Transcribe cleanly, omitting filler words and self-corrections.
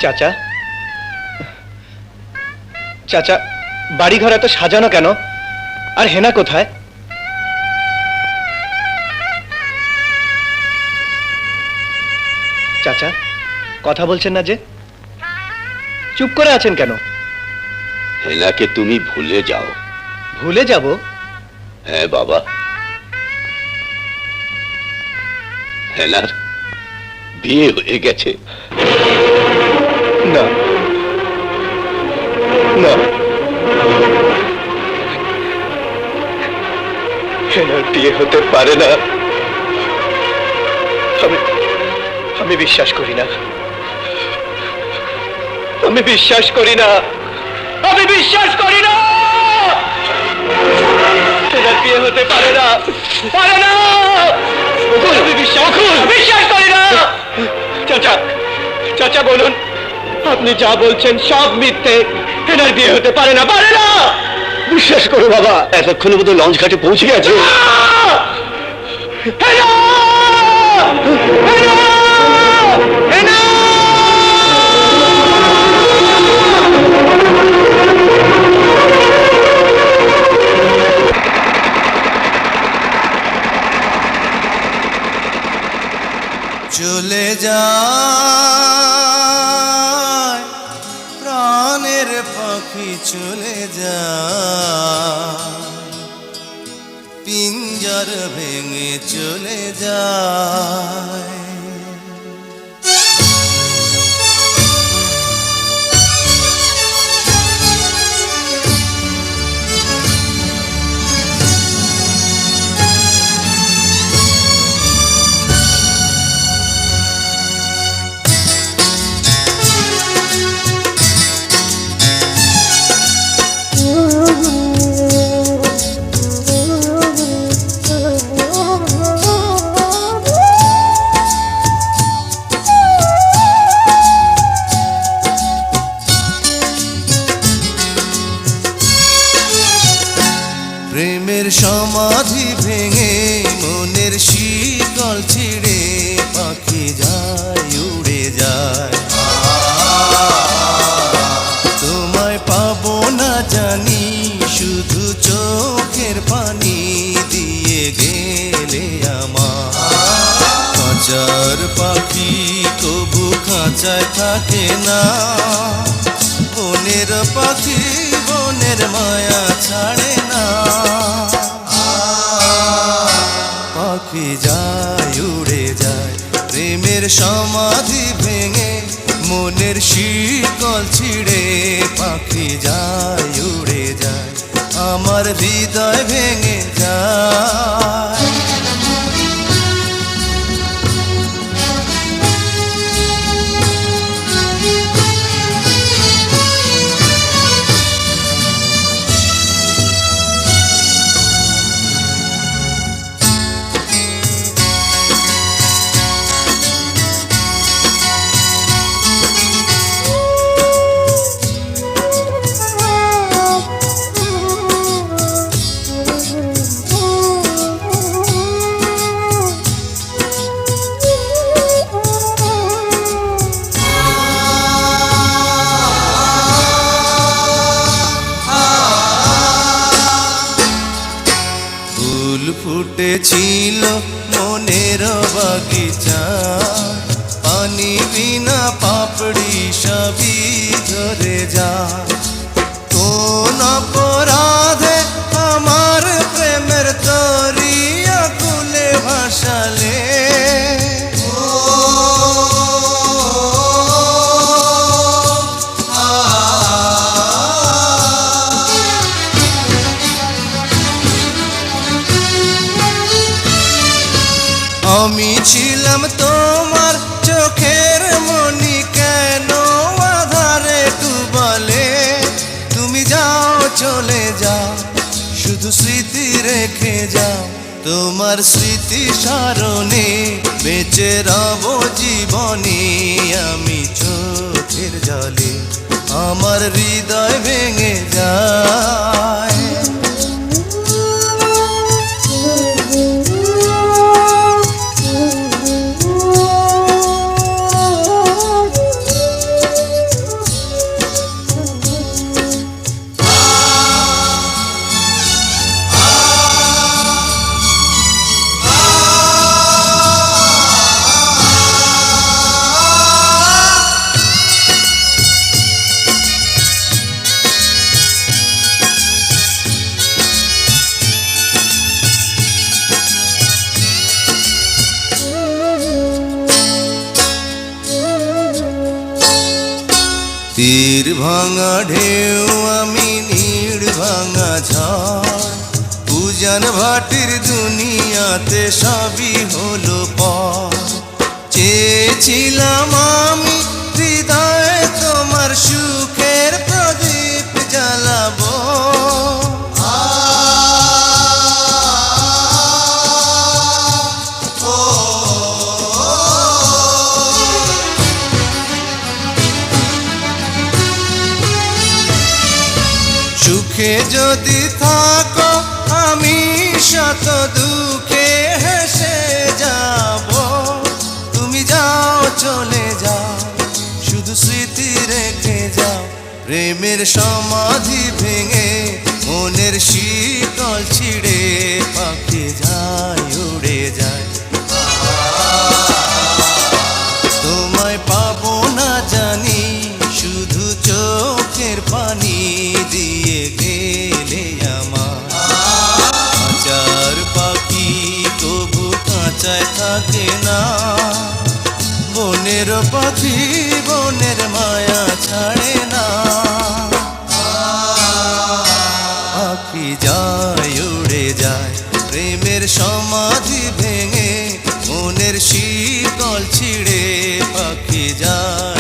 চাচা, চাচা, বাড়িঘর এত সাজানো কেন? আর হেনা কোথায়? চাচা, কথা বলছেন না যে? চুপ করে আছেন কেন? হেনাকে তুমি ভুলে যাও। ভুলে যাব? হ্যাঁ বাবা, হেনার বিয়ে হয়ে গেছে। না না, হেনার বিয়ে হতে পারে না। আমি বিশ্বাস করি না। আমি বিশ্বাস করি না। আমি বিশ্বাস করি না। হেনার বিয়ে হতে পারে না, পারে না। আমি বিশ্বাস করি না। চাচা, চাচা বলুন, আপনি যা বলছেন সব মিথ্যে। হেনার বিয়ে হতে পারে না, পারে না। বিশ্বাস করো বাবা, এতক্ষণে বোধহয় লঞ্চ ঘাটে পৌঁছে গেছে। হেনা! হেনা! হেনা! চলে যায় প্রাণের পাখি, চলে যায় পিঞ্জর ভেঙে, চলে যায়। প্রেমের সমাধি ভেঙে, মনের শিকল ছিঁড়ে, পাখি যায়, উড়ে যায়। তোমায় পাবো না জানি, শুধু চোখের পানি দিয়ে গেলে আমার। খাঁচার পাখি কবু খাঁচায় থাকে না, বনের পাখি বনের মায়া ছাড়ে না। পাখি যায়, উড়ে যায়, প্রেমের সমাধি ভেঙে, মনের শিকল ছিঁড়ে, পাখি যায়, উড়ে যায়, আমার হৃদয় ভেঙে যায়। ফুটেছিল মনের বাগিচা, পানি বিনা পাপড়ি সবই ঝরে যায়। কোন অপরাধে আমার প্রেমের তরি আকুলে ভাসালে, আমি ছিলাম তোমার চোখের মনি, কেন আধারে ডুবালে? তুমি যাও, চলে যাও, শুধু স্মৃতি রেখে যাও। তোমার স্মৃতি স্মরণে বেঁচে রব জীবনে, আমি চোখের জলে, আমার হৃদয় ভেঙে যায়। তীর ভাঙা ঢেউ আমি নীড় ভাঙা ঝড়, উজান ভাটির দুনিয়াতে সবই হলো পর। চেয়েছিলাম আমি হৃদয়ে তোমার সুখের প্রদীপ জ্বালাবো, সুখে যদি থাকো আমি শত দুঃখে হেসে যাব। তুমি যাও চলে যাও, শুধু স্মৃতি রেখে যাও। প্রেমের সমাধি ভেঙে মনের শীতল ছিঁড়ে পাখি যায় উড়ে যায়। তোমায় পাবো না জানি, শুধু চোখের পানি দিয়ে গেলে আমার। খাঁচার পাখি তবু কাঁচায় থাকে না, বনের পাখি বনের মায়া ছাড়ে না। পাখি যায় উড়ে যায়, প্রেমের সমাধি ভেঙে মনের শীতল ছিঁড়ে পাখি যায়